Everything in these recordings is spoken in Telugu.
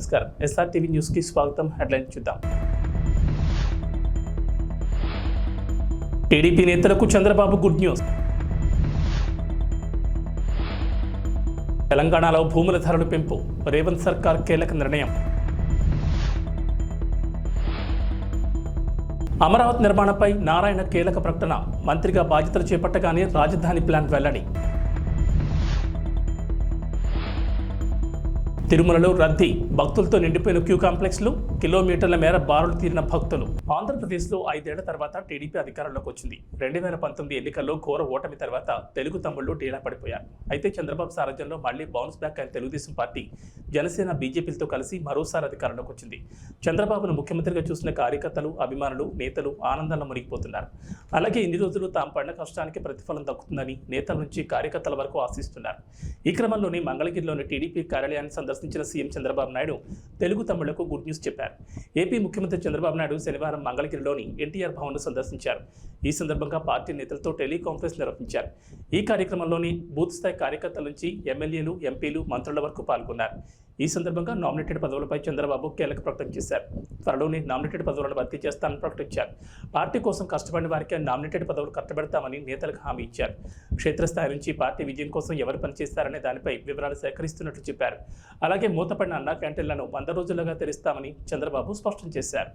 నమస్కారం. SRTV న్యూస్ కి స్వాగతం. హెడ్లైన్ చూద్దాం. టీడీపీ నేతలకు చంద్రబాబు గుడ్ న్యూస్. తెలంగాణలో భూముల ధరలు పెంపు, రేవంత్ సర్కార్ కీలక నిర్ణయం. అమరావతి నిర్మాణంపై నారాయణ కీలక ప్రకటన, మంత్రిగా బాధ్యతలు చేపట్టగానే రాజధాని ప్లాన్ వెల్లడి. తిరుమలలో రద్దీ, భక్తులతో నిండిపోయిన క్యూ కాంప్లెక్స్లు, కిలోమీటర్ల మేర బారులు తీరిన భక్తులు. ఆంధ్రప్రదేశ్లో 5 ఏళ్ల తర్వాత టీడీపీ అధికారంలోకి వచ్చింది. 2019 ఎన్నికల్లో ఘోర ఓటమి తర్వాత తెలుగు తమ్ముళ్లు డీలా పడిపోయారు. అయితే చంద్రబాబు సారథ్యంలో మళ్లీ బౌన్స్ బ్యాక్ అయిన తెలుగుదేశం పార్టీ జనసేన బీజేపీలతో కలిసి మరోసారి అధికారంలోకి వచ్చింది. చంద్రబాబును ముఖ్యమంత్రిగా చూసిన కార్యకర్తలు, అభిమానులు, నేతలు ఆనందంలో మునిగిపోతున్నారు. అలాగే ఇన్ని రోజులు తాము పడిన కష్టానికి ప్రతిఫలం దక్కుతుందని నేతల నుంచి కార్యకర్తల వరకు ఆశిస్తున్నారు. ఈ క్రమంలోనే మంగళగిరిలోని టీడీపీ కార్యాలయాన్ని సందర్శించిన సీఎం చంద్రబాబు నాయుడు తెలుగు తమ్ముళ్లకు గుడ్ న్యూస్ చెప్పారు. ఏపీ ముఖ్యమంత్రి చంద్రబాబు నాయుడు శనివారం మంగళగిరిలోని ఎన్టీఆర్ భవన్ను సందర్శించారు. ఈ సందర్భంగా పార్టీ నేతలతో టెలికాన్ఫరెన్స్ నిర్వహించారు. ఈ కార్యక్రమంలోని బూత్ స్థాయి కార్యకర్తల నుంచి ఎమ్మెల్యేలు, ఎంపీలు, మంత్రుల వరకు పాల్గొన్నారు. ఈ సందర్భంగా నామినేటెడ్ పదవులపై చంద్రబాబు కీలక ప్రకటన చేశారు. త్వరలోనే నామినేటెడ్ పదవులను భర్తీ చేస్తానని ప్రకటించారు. పార్టీ కోసం కష్టపడిన వారికి నామినేటెడ్ పదవులు కట్టబెడతామని నేతలకు హామీ ఇచ్చారు. క్షేత్రస్థాయి నుంచి పార్టీ విజయం కోసం ఎవరు పనిచేస్తారనే దానిపై వివరాలు సేకరిస్తున్నట్లు చెప్పారు. అలాగే మూతపడిన అన్నా క్యాంటీన్లను 100 రోజులుగా తెరుస్తామని చంద్రబాబు స్పష్టం చేశారు.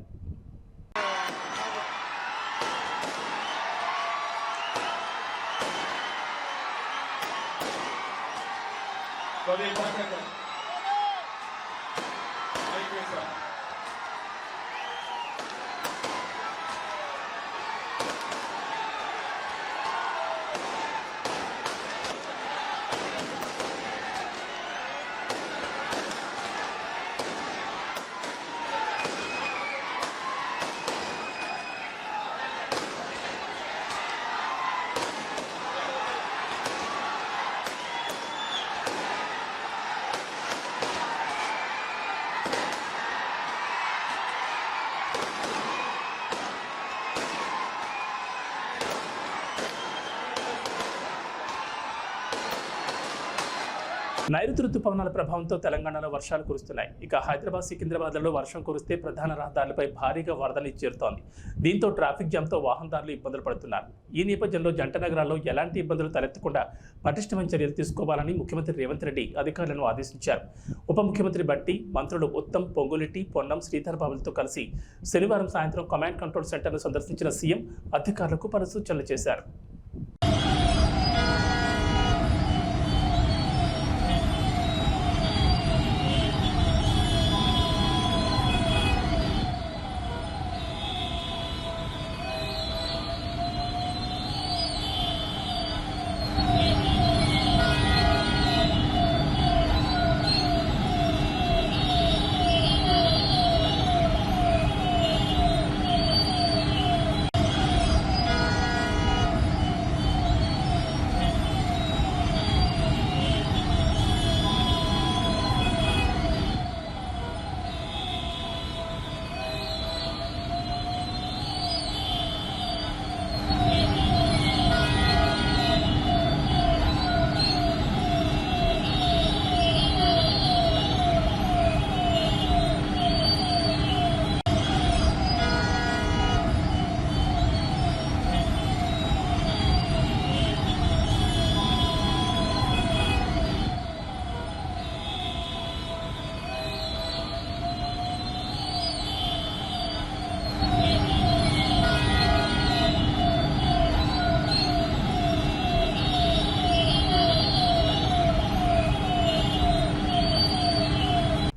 నైరుతి రుతుపవనాల ప్రభావంతో తెలంగాణలో వర్షాలు కురుస్తున్నాయి. ఇక హైదరాబాద్, సికింద్రాబాద్లలో వర్షం కురిస్తే ప్రధాన రహదారులపై భారీగా వరదలు చేరుతోంది. దీంతో ట్రాఫిక్ జామ్తో వాహనదారులు ఇబ్బందులు పడుతున్నారు. ఈ నేపథ్యంలో జంట నగరాల్లో ఎలాంటి ఇబ్బందులు తలెత్తకుండా పటిష్టమైన చర్యలు తీసుకోవాలని ముఖ్యమంత్రి రేవంత్ రెడ్డి అధికారులను ఆదేశించారు. ఉప ముఖ్యమంత్రి బట్టి, మంత్రులు ఉత్తమ్, పొంగులెట్టి, పొన్నం, శ్రీధర్ బాబులతో కలిసి శనివారం సాయంత్రం కమాండ్ కంట్రోల్ సెంటర్ను సందర్శించిన సీఎం అధికారులకు పలు సూచనలు చేశారు.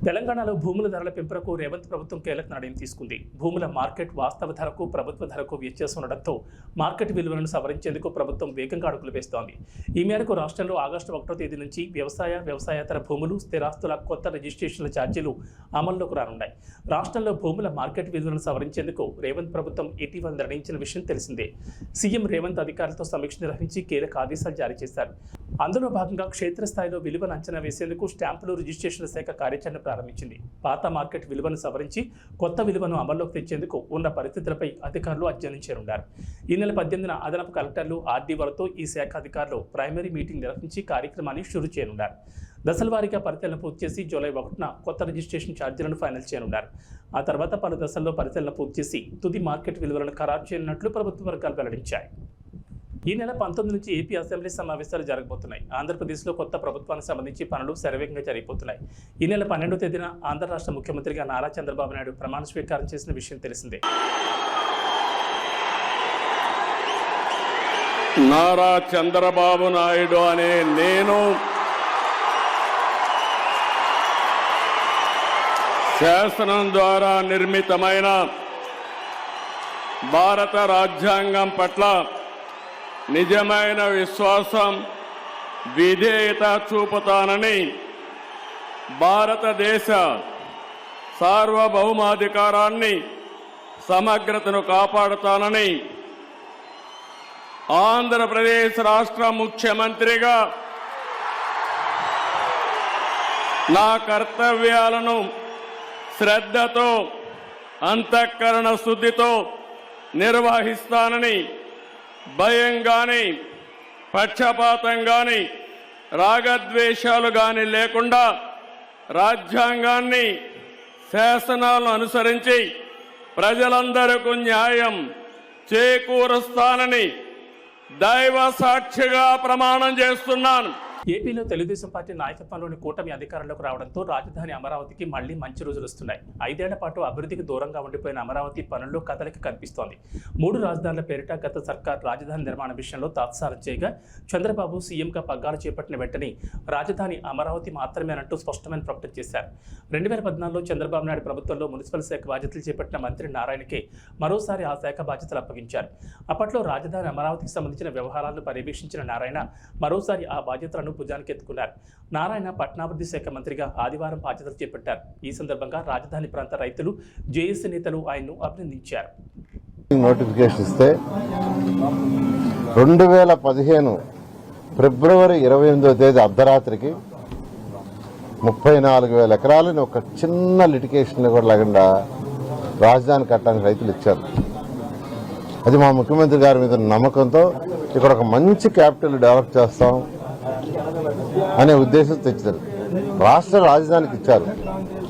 తెలంగాణలో భూముల ధరల పెంపునకు రేవంత్ ప్రభుత్వం కీలక నిర్ణయం తీసుకుంది. భూముల మార్కెట్ వాస్తవ ధరకు, ప్రభుత్వ ధరకు వ్యత్యాసం ఉండడంతో మార్కెట్ విలువలను సవరించేందుకు ప్రభుత్వం వేగంగా అడుగులు వేస్తోంది. ఈ మేరకు రాష్ట్రంలో ఆగస్టు 1వ తేదీ నుంచి వ్యవసాయేతర భూములు, స్థిరాస్తుల కొత్త రిజిస్ట్రేషన్ల ఛార్జీలు అమల్లోకి రానున్నాయి. రాష్ట్రంలో భూముల మార్కెట్ విలువలను సవరించేందుకు రేవంత్ ప్రభుత్వం ఇటీవల నిర్ణయించిన విషయం తెలిసిందే. సీఎం రేవంత్ అధికారులతో సమీక్ష నిర్వహించి కీలక ఆదేశాలు జారీ చేశారు. అందులో భాగంగా క్షేత్రస్థాయిలో విలువను అంచనా వేసేందుకు స్టాంపులు రిజిస్ట్రేషన్ల శాఖ కార్యాచరణ ప్రారంభించింది. ఇచ్చింది. పాత మార్కెట్ విలువను సవరించి కొత్త విలువను అమల్లోకి తెచ్చేందుకు ఉన్న పరిస్థితులపై అధికారులు అధ్యయనం చేయనున్నారు. ఈ నెల 18న అదనపు కలెక్టర్లు, ఆర్డీఓలతో ఈ శాఖ అధికారులు ప్రైమరీ మీటింగ్ నిర్వహించి కార్యక్రమాన్ని షురూ చేయనున్నారు. దశల వారీగా పరిశీలన పూర్తి చేసి జూలై 1న కొత్త రిజిస్ట్రేషన్ ఛార్జీలను ఫైనల్ చేయనున్నారు. ఆ తర్వాత పలు దశల్లో పరిశీలన పూర్తి చేసి తుది మార్కెట్ విలువలను ఖరారు చేయనున్నట్లు ప్రభుత్వ వర్గాలు వెల్లడించాయి. ఈ నెల 19 నుంచి ఏపీ అసెంబ్లీ సమావేశాలు జరగబోతున్నాయి. ఆంధ్రప్రదేశ్లో కొత్త ప్రభుత్వానికి సంబంధించి పనులు శరవేగంగా జరిగిపోతున్నాయి. ఈ నెల 12వ తేదీన ఆంధ్ర రాష్ట్ర ముఖ్యమంత్రిగా నారా చంద్రబాబు నాయుడు ప్రమాణ స్వీకారం చేసిన విషయం తెలిసిందే. నారా చంద్రబాబు నాయుడు అనే నేను శాసనం ద్వారా నిర్మితమైన భారత రాజ్యాంగం పట్ల నిజమైన విశ్వాసం, విధేయత చూపుతానని, భారతదేశ సార్వభౌమాధికారాన్ని, సమగ్రతను కాపాడుతానని ఆంధ్రప్రదేశ్ రాష్ట్ర ముఖ్యమంత్రిగా నా కర్తవ్యాలను శ్రద్ధతో, అంతఃకరణ శుద్ధితో నిర్వహిస్తానని, భయం గాని, పక్షపాతం గాని, రాగద్వేషాలు గాని లేకుండా రాజ్యాంగాన్ని, శాసనాలను అనుసరించి ప్రజలందరికీ న్యాయం చేకూరుస్తానని దైవ సాక్షిగా ప్రమాణం చేస్తున్నాను. ఏపీలో తెలుగుదేశం పార్టీ నాయకత్వంలోని కూటమి అధికారంలోకి రావడంతో రాజధాని అమరావతికి మళ్లీ మంచి రోజులు వస్తున్నాయి. 5 ఏళ్ల పాటు అభివృద్ధికి దూరంగా ఉండిపోయిన అమరావతి పనుల్లో కదలిక కనిపిస్తోంది. 3 రాజధానుల పేరిట గత సర్కార్ రాజధాని నిర్మాణ విషయంలో తాత్సారం చేయగా చంద్రబాబు సీఎంగా పగ్గాలు చేపట్టిన వెంటనే రాజధాని అమరావతి మాత్రమేనంటూ స్పష్టమైన ప్రకటన చేశారు. 2014లో చంద్రబాబు నాయుడు ప్రభుత్వంలో మున్సిపల్ శాఖ బాధ్యతలు చేపట్టిన మంత్రి నారాయణకే మరోసారి ఆ శాఖ బాధ్యతలు అప్పగించారు. అప్పట్లో రాజధాని అమరావతికి సంబంధించిన వ్యవహారాలను పర్యవేక్షించిన నారాయణ మరోసారి ఆ బాధ్యతలను భుజానికి ఎత్తుకున్నారు. నారాయణ పట్టణాభివృద్ధి శాఖ మంత్రిగా ఆదివారం బాధ్యతలు చేపట్టారు. ఈ సందర్భంగా రాజధాని ప్రాంత రైతులు, జేఏసీ నేతలు ఆయన్ను అభినందించారు. నోటిఫికేషన్ ఇస్తే 2015 ఫిబ్రవరి 28వ తేదీ అర్ధరాత్రికి 34,000 ఎకరాలని ఒక చిన్న లిటికేషన్ కూడా లేకుండా రాజధాని కట్టడానికి రైతులు ఇచ్చారు. అది మా ముఖ్యమంత్రి గారి మీద నమ్మకంతో ఇక్కడ ఒక మంచి క్యాపిటల్ డెవలప్ చేస్తాం అనే ఉద్దేశం తెచ్చారు. రాష్ట్ర రాజధానికి ఇచ్చారు.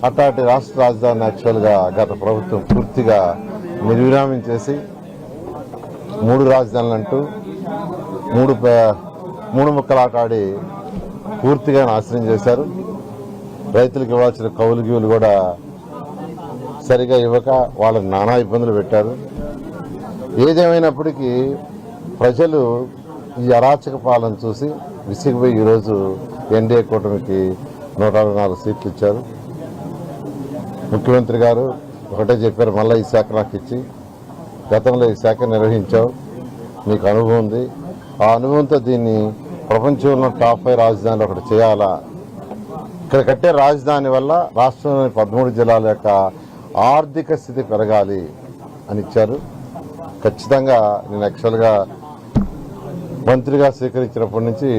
అట్లాంటి రాష్ట్ర రాజధాని యాక్చువల్గా గత ప్రభుత్వం పూర్తిగా నిర్విరామం చేసి 3 రాజధానులు అంటూ మూడు ముక్కలాట ఆడి పూర్తిగా నాశనం చేశారు. రైతులకు ఇవ్వాల్సిన కౌలు గీవులు కూడా సరిగా ఇవ్వక వాళ్ళని నానా ఇబ్బందులు పెట్టారు. ఏదేమైనప్పటికీ ప్రజలు ఈ అరాచక పాలన చూసి విసిగిపోయి ఈరోజు ఎన్డీఏ కూటమికి 164 సీట్లు ఇచ్చారు. ముఖ్యమంత్రి గారు ఒకటే చెప్పారు, మళ్ళీ ఈ శాఖ నాకు ఇచ్చి, గతంలో ఈ శాఖ నిర్వహించావు, నీకు అనుభవం ఉంది, ఆ అనుభవంతో దీన్ని ప్రపంచంలో టాప్ 5 రాజధానిలో ఒకటి చేయాలా, ఇక్కడ కట్టే రాజధాని వల్ల రాష్ట్రంలోని 13 జిల్లాల యొక్క ఆర్థిక స్థితి పెరగాలి అని ఇచ్చారు. ఖచ్చితంగా నేను యాక్చువల్గా మంత్రిగా స్వీకరించినప్పటి నుంచి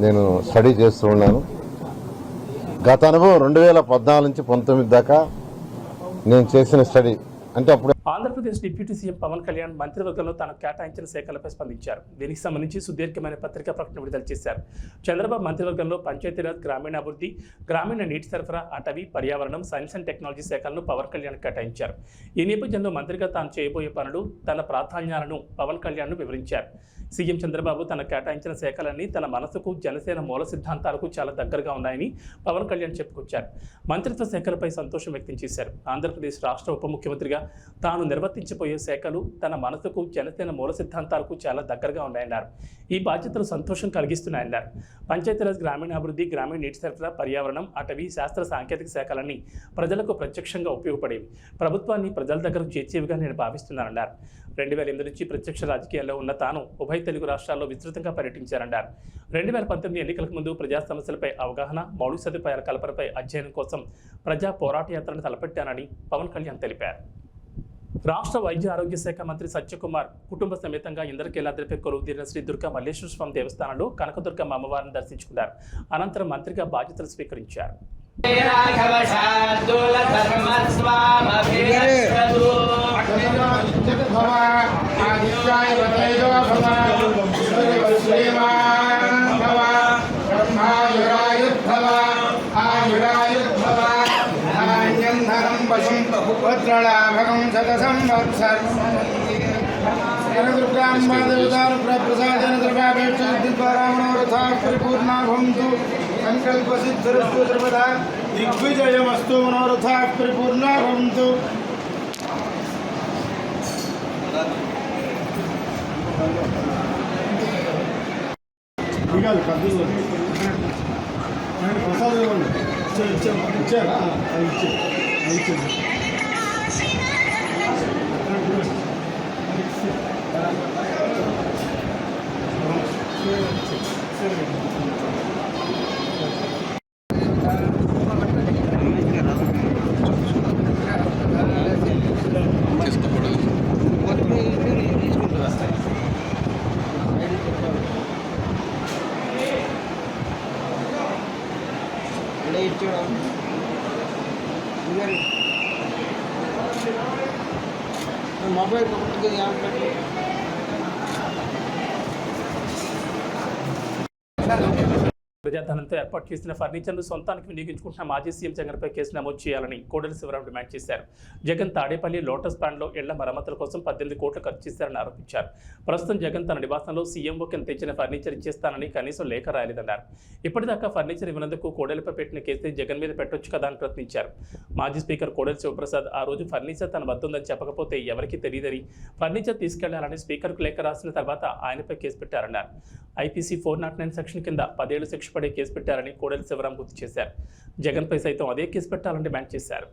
నేను స్టడీ చేస్తూ ఉన్నాను. గత అనుభవం 2014 నుంచి 19 దాకా నేను చేసిన స్టడీ అంటే అప్పుడు ఆంధ్రప్రదేశ్ డిప్యూటీ సీఎం పవన్ కళ్యాణ్ మంత్రివర్గంలో తనకు కేటాయించిన శాఖలపై స్పందించారు. దీనికి సంబంధించి సుదీర్ఘమైన పత్రికా ప్రకటన విడుదల చేశారు. చంద్రబాబు మంత్రివర్గంలో పంచాయతీరాజ్, గ్రామీణాభివృద్ధి, గ్రామీణ నీటి సరఫరా, అటవీ, పర్యావరణం, సైన్స్ అండ్ టెక్నాలజీ శాఖలను పవన్ కళ్యాణ్ కేటాయించారు. ఈ నేపథ్యంలో మంత్రిగా తాను చేయబోయే పనులు, తన ప్రాధాన్యాలను పవన్ కళ్యాణ్ వివరించారు. సీఎం చంద్రబాబు తన కేటాయించిన శాఖలన్నీ తన మనసుకు, జనసేన మూల సిద్ధాంతాలకు చాలా దగ్గరగా ఉన్నాయని పవన్ కళ్యాణ్ చెప్పుకొచ్చారు. మంత్రిత్వ శాఖలపై సంతోషం వ్యక్తం చేశారు. ఆంధ్రప్రదేశ్ రాష్ట్ర ఉప ముఖ్యమంత్రిగా తాను నిర్వర్తించబోయే శాఖలు తన మనసుకు, జనసేన మూల సిద్ధాంతాలకు చాలా దగ్గరగా ఉన్నాయన్నారు. ఈ బాధ్యతలు సంతోషం కలిగిస్తున్నాయన్నారు. పంచాయతీరాజ్, గ్రామీణాభివృద్ధి, గ్రామీణ నీటి సరఫరా, పర్యావరణం, అటవీ, శాస్త్ర సాంకేతిక శాఖలన్నీ ప్రజలకు ప్రత్యక్షంగా ఉపయోగపడేవి. ప్రభుత్వాన్ని ప్రజల దగ్గరకు చేర్చేవిగా నేను భావిస్తున్నానన్నారు. 2008 నుంచి ప్రత్యక్ష రాజకీయాల్లో ఉన్న తాను ఉభయ తెలుగు రాష్ట్రాల్లో విస్తృతంగా పర్యటించారన్నారు. 2019 ఎన్నికలకు ముందు ప్రజా సమస్యలపై అవగాహన, మౌలిక సదుపాయాల కల్పనపై అధ్యయనం కోసం ప్రజా పోరాట యాత్రను తలపెట్టానని పవన్ కళ్యాణ్ తెలిపారు. రాష్ట్ర వైద్య ఆరోగ్య శాఖ మంత్రి సత్యకుమార్ కుటుంబ సమేతంగా ఇంద్రకీలాద్రిపై కొలువుదీరిన శ్రీ దుర్గా మల్లేశ్వర స్వామి దేవస్థానంలో కనకదుర్గమ్మ అమ్మవారిని దర్శించుకున్నారు. అనంతరం మంత్రిగా బాధ్యతలు స్వీకరించారు. భగం శత సంవత్సర ప్రసాదేన ద్రవ్యాపేక్షద్వారా మనోరథా పరిపూర్ణా భవంతు సంకల్ప సిద్ధిరస్తు సర్వదా దిగ్విజయమస్తు మనోరథా పరిపూర్ణా భవంతు. ప్రసాదం ఇచ్చారా? ఇచ్చారు. మొబైల్ ప్రజాధనంతో ఏర్పాటు చేసిన ఫర్నిచర్ను సొంతానికి వినియోగించుకుంటున్న మాజీ సీఎం జగన్పై కేసు నమోదు చేయాలని కోడెల శివరాం డిమాండ్ చేశారు. జగన్ తాడేపల్లి లోటస్ పాండ్లో ఇళ్ల మరమ్మతుల కోసం 18 కోట్లు ఖర్చు చేశారని ఆరోపించారు. ప్రస్తుతం జగన్ తన నివాసంలో సీఎంఓ కింద తెచ్చిన ఫర్నిచర్ ఇచ్చేస్తానని కనీసం లేఖ రాయలేదన్నారు. ఇప్పటిదాకా ఫర్నిచర్ ఇవ్వనందుకు కోడెలపై పెట్టిన కేసు జగన్ మీద పెట్టొచ్చు కదా అని ప్రశ్నించారు. మాజీ స్పీకర్ కోడెల శివప్రసాద్ ఆ రోజు ఫర్నిచర్ తన వద్ద ఉందని చెప్పకపోతే ఎవరికీ తెలియదని ఫర్నిచర్ తీసుకెళ్లాలని స్పీకర్కు లేఖ రాసిన తర్వాత ఆయనపై కేసు పెట్టారన్నారు. ఐపీసీ 409 సెక్షన్ కింద 10 ఏళ్లు శిక్ష పడే కేసు పెట్టారని కోడెల శివరాం గుర్తు చేశారు. జగన్పై సైతం అదే కేసు పెట్టాలని డిమాండ్ చేశారు.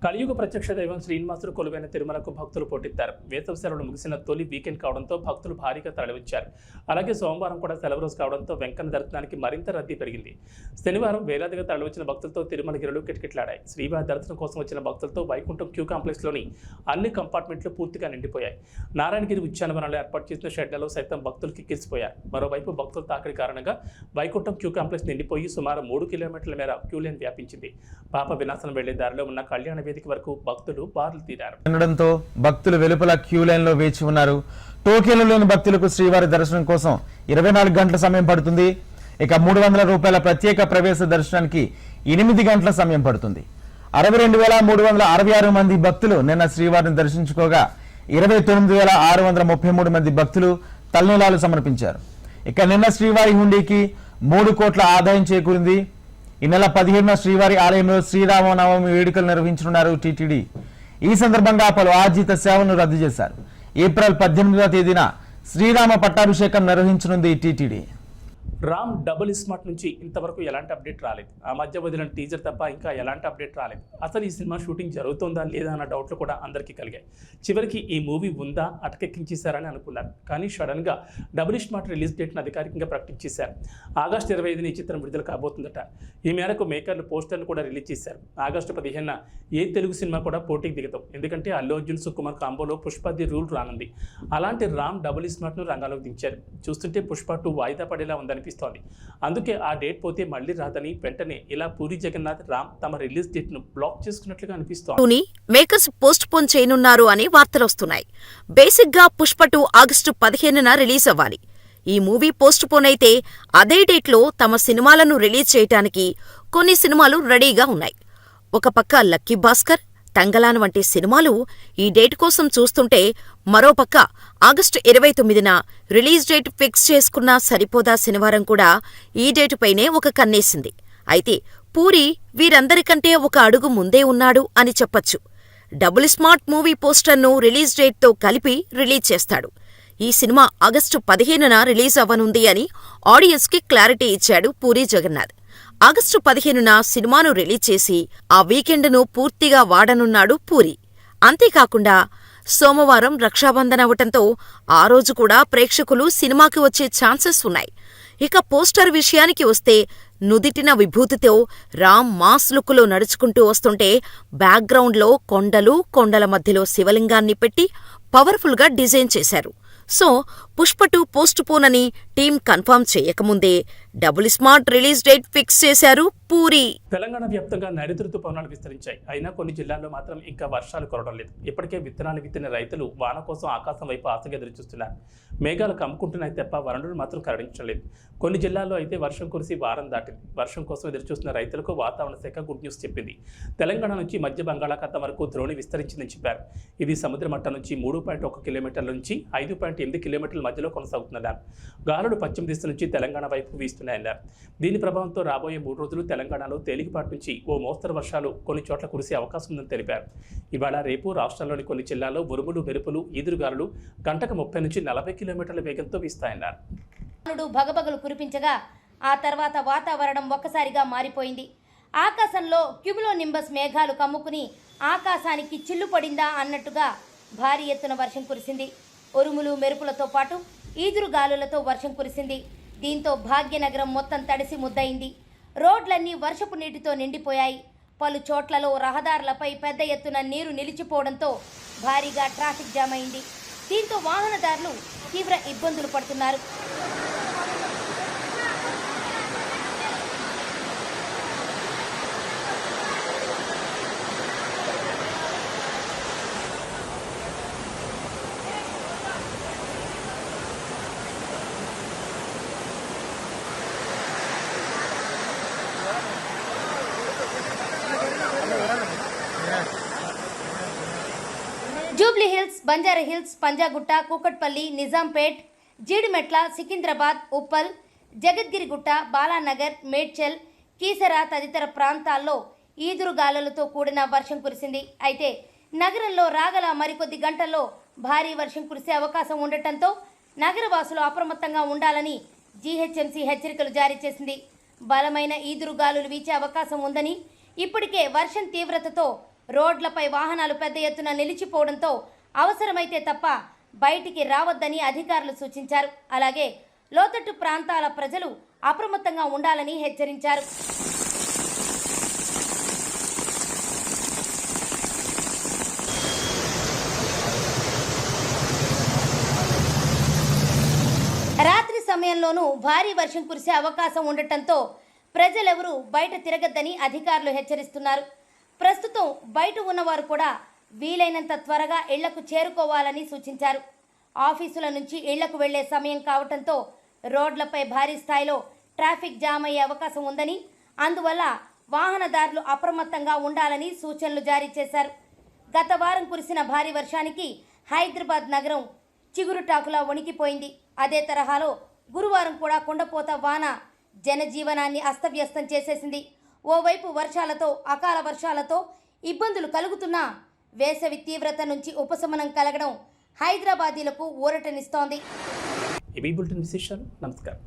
కలియుగ ప్రత్యక్ష దైవం శ్రీనివాసుడు కొలువైన తిరుమలకు భక్తులు పోటెత్తారు. వేసవి సెలవులు ముగిసిన తొలి వీకెండ్ కావడంతో భక్తులు భారీగా తరలివచ్చారు. అలాగే సోమవారం కూడా సెలవు రోజు కావడంతో వెంకన్న దర్శనానికి మరింత రద్దీ పెరిగింది. శనివారం వేలాదిగా తరలివచ్చిన భక్తులతో తిరుమల గిరులు కిటకిటలాడాయి. శ్రీవారి దర్శనం కోసం వచ్చిన భక్తులతో వైకుంఠం క్యూ కాంప్లెక్స్లోని అన్ని కంపార్ట్మెంట్లు పూర్తిగా నిండిపోయాయి. నారాయణగిరి ఉద్యానవనంలో ఏర్పాటు చేసిన షెడ్లలో సైతం భక్తులు కిక్కిరిసిపోయారు. మరోవైపు భక్తుల తాకిడి కారణంగా వైకుంఠం క్యూ కాంప్లెక్స్ నిండిపోయి సుమారు 3 కిలోమీటర్ల మేర క్యూ లైన్ వ్యాపించింది. పాప వినాశనం వెళ్లే దారిలో ఉన్న కళ్యాణ వరకు భక్తులు బారులు తీరారు. ఉండడంతో భక్తులు వెలుపల క్యూ లైన్ లో వేచి ఉన్నారు. టోకెన్లు లేని భక్తులకు శ్రీవారి దర్శనం కోసం 24 గంటల సమయం పడుతుంది. ఇక 300 రూపాయల ప్రత్యేక ప్రవేశ దర్శనానికి 8 గంటల సమయం పడుతుంది. 62,366 మంది భక్తులు నిన్న శ్రీవారిని దర్శించుకోగా 29,633 మంది భక్తులు తలనీలాలు సమర్పించారు. ఇక నిన్న శ్రీవారి హుండీకి 3 కోట్ల ఆదాయం చేకూరింది. ఈ నెల 15న శ్రీవారి ఆలయంలో శ్రీరామనవమి వేడుకలు నిర్వహించనున్నారు టీటీడీ. ఈ సందర్భంగా పలు ఆర్జిత సేవలను రద్దు చేశారు. ఏప్రిల్ 18వ తేదీన శ్రీరామ పట్టాభిషేకం నిర్వహించనుంది టీటీడీ. రామ్ డబుల్ స్మార్ట్ నుంచి ఇంతవరకు ఎలాంటి అప్డేట్ రాలేదు. ఆ మధ్య వదిలిన టీజర్ తప్ప ఇంకా ఎలాంటి అప్డేట్ రాలేదు. అసలు ఈ సినిమా షూటింగ్ జరుగుతుందా లేదా అన్న డౌట్లు కూడా అందరికీ కలిగాయి. చివరికి ఈ మూవీ ఉందా అటకెక్కించేశారని అనుకున్నారు. కానీ సడన్గా డబుల్ స్మార్ట్ రిలీజ్ డేట్ను అధికారికంగా ప్రకటించేశారు. ఆగస్టు 25న ఈ చిత్రం విడుదల కాబోతుందట. ఈ మేరకు మేకర్లు పోస్టర్ను కూడా రిలీజ్ చేశారు. ఆగస్టు 15న ఏ తెలుగు సినిమా కూడా పోటీకి దిగుతాం. ఎందుకంటే అల్లు అర్జున్ సుకుమార్ కాంబోలో పుష్ప ది రూల్ రానుంది. అలాంటి రామ్ డబుల్ స్మార్ట్ను రంగంలోకి దించారు. చూస్తుంటే పుష్ప 2 వాయిదా పడేలా ఉందనిపిస్తుంది. అందుకే ఆ డేట్ పోతే మళ్ళీ రాదని వెంటనే ఇలా పూరి జగన్నాథ్ రామ్ తమ రిలీజ్ డేట్ ను బ్లాక్ చేసుకున్నట్లుగా అనిపిస్తోంది. మేకర్స్ పోస్ట్ పోన్ చేయనున్నారు అని వార్తలు వస్తున్నాయి. బేసిక్ గా పుష్ప 2 ఆగస్టు 15న రిలీజ్ అవ్వాలి. ఈ మూవీ పోస్ట్ పోన్ అయితే అదే డేట్ లో తమ సినిమాలను రిలీజ్ చేయటానికి కొన్ని సినిమాలు రెడీగా ఉన్నాయి. ఒక పక్క లక్కీ భాస్కర్, తంగలాన్ వంటి సినిమాలు ఈ డేట్ కోసం చూస్తుంటే, మరోపక్క ఆగస్టు 29న రిలీజ్ డేట్ ఫిక్స్ చేసుకున్నా సరిపోదా శనివారం కూడా ఈ డేటుపైనే ఒక కన్నేసింది. అయితే పూరి వీరందరికంటే ఒక అడుగు ముందే ఉన్నాడు అని చెప్పొచ్చు. డబుల్ స్మార్ట్ మూవీ పోస్టర్ను రిలీజ్ డేట్తో కలిపి రిలీజ్ చేస్తాడు. ఈ సినిమా ఆగస్టు 15న రిలీజ్ అవ్వనుంది అని ఆడియన్స్కి క్లారిటీ ఇచ్చాడు పూరి జగన్నాథ్. ఆగస్టు 15న సినిమాను రిలీజ్ చేసి ఆ వీకెండ్ను పూర్తిగా వాడనున్నాడు పూరి. అంతేకాకుండా సోమవారం రక్షాబంధన్ అవటంతో ఆ రోజు కూడా ప్రేక్షకులు సినిమాకి వచ్చే ఛాన్సెస్ ఉన్నాయి. ఇక పోస్టర్ విషయానికి వస్తే నుదిటిన విభూతితో రామ్ మాస్ లుక్లో నడుచుకుంటూ వస్తుంటే బ్యాక్గ్రౌండ్లో కొండలు, కొండల మధ్యలో శివలింగాన్ని పెట్టి పవర్ఫుల్గా డిజైన్ చేశారు. సో పుష్ప 2 పోస్ట్ పోన్ అని టీం కన్ఫర్మ్ చేయకముందే double smart release date fix చేశారు పూరి. తెలంగాణ వ్యాప్తంగా నైరుతి రుతుపవనాలు విస్తరించాయి. అయినా కొన్ని జిల్లాల్లో మాత్రం ఇంకా వర్షాలు కురవడం లేదు. ఇప్పటికే విత్తనాలు విత్తిన రైతులు వాన కోసం ఆకాశం వైపు ఆశగా ఎదురుచూస్తున్నారు. మేఘాలు కమ్ముకుంటున్నాయి తప్ప వనరులు మాత్రం కరుణించడం లేదు. కొన్ని జిల్లాల్లో అయితే వర్షం కురిసి వారం దాటింది. వర్షం కోసం ఎదురుచూస్తున్న రైతులకు వాతావరణ శాఖ గుడ్ న్యూస్ చెప్పింది. తెలంగాణ నుంచి మధ్య బంగాళాఖాతం వరకు ద్రోణి విస్తరించిందని చెప్పారు. ఇది సముద్ర మట్టం నుంచి 3.1 కిలోమీటర్ల నుంచి 5.8 కిలోమీటర్ల మధ్యలో కొనసాగుతుందన్నారు. గాలులు పశ్చిమ దిశ నుంచి తెలంగాణ వైపు వీస్తున్నాయన్నారు. దీని ప్రభావంతో రాబోయే 3 రోజులు తెలంగాణలో తేలికపాటి నుంచి ఓ మోస్తరు వర్షాలు కొన్ని చోట్ల కురిసే అవకాశం ఉందని తెలిపారు. ఇవాళ రేపు రాష్ట్రంలోని కొన్ని జిల్లాల్లో ఉరుములు, మెరుపులు, ఈదురుగాలులు గంటకు 30 నుంచి 40 కిలోమీటర్ల వేగంతో వీస్తాయన్నారు. భగభగలు కురిపించగా ఆ తర్వాత వాతావరణం ఒక్కసారిగా మారిపోయింది. ఆకాశంలో క్యూములోనింబస్ మేఘాలు కమ్ముకుని ఆకాశానికి చిల్లు పడిందా అన్నట్టుగా భారీ ఎత్తున వర్షం కురిసింది. ఉరుములు, మెరుపులతో పాటు ఈదురుగాలులతో వర్షం కురిసింది. దీంతో భాగ్యనగరం మొత్తం తడిసి ముద్దయింది. రోడ్లన్నీ వర్షపు నీటితో నిండిపోయాయి. పలు చోట్లలో రహదారులపై పెద్ద ఎత్తున నీరు నిలిచిపోవడంతో భారీగా ట్రాఫిక్ జామ్ అయింది. దీంతో వాహనదారులు తీవ్ర ఇబ్బందులు పడుతున్నారు. Jubilee hills, Banjara hills, Panjagutta, Kukatpally, Nizampet, Jeedimetla, Secunderabad, Uppal, Jagadgirigutta, Balanagar, Medchal, Keesara తదితర ప్రాంతాల్లో ఈదురుగాలులతో కూడిన వర్షం కురిసింది. అయితే నగరంలో రాగల మరికొద్ది గంటల్లో భారీ వర్షం కురిసే అవకాశం ఉండటంతో నగరవాసులు అప్రమత్తంగా ఉండాలని జీహెచ్ఎంసీ హెచ్చరికలు జారీ చేసింది. బలమైన ఈదురుగాలులు వీచే అవకాశం ఉందని, ఇప్పటికే వర్షం తీవ్రతతో రోడ్లపై వాహనాలు పెద్ద ఎత్తున నిలిచిపోవడంతో అవసరమైతే తప్ప బయటికి రావద్దని అధికారులు సూచించారు. అలాగే లోతట్టు ప్రాంతాల ప్రజలు అప్రమత్తంగా ఉండాలని హెచ్చరించారు. రాత్రి సమయంలోనూ భారీ వర్షం కురిసే అవకాశం ఉండటంతో ప్రజలెవరూ బయట తిరగద్దని అధికారులు హెచ్చరిస్తున్నారు. ప్రస్తుతం బయట ఉన్నవారు కూడా వీలైనంత త్వరగా ఇళ్లకు చేరుకోవాలని సూచించారు. ఆఫీసుల నుంచి ఇళ్లకు వెళ్లే సమయం కావడంతో రోడ్లపై భారీ స్థాయిలో ట్రాఫిక్ జామ్ అయ్యే అవకాశం ఉందని, అందువల్ల వాహనదారులు అప్రమత్తంగా ఉండాలని సూచనలు జారీ చేశారు. గత వారం కురిసిన భారీ వర్షానికి హైదరాబాద్ నగరం చిగురుటాకులా వణికిపోయింది. అదే తరహాలో గురువారం కూడా కుండపోత వాన జనజీవనాన్ని అస్తవ్యస్తం చేసేసింది. ఓవైపు వర్షాలతో, అకాల వర్షాలతో ఇబ్బందులు కలుగుతున్నా వేసవి తీవ్రత నుంచి ఉపశమనం కలగడం హైదరాబాదీలకు ఊరటనిస్తోంది. ఇవి బులెటిన్ విశేషాలు. నమస్కారం.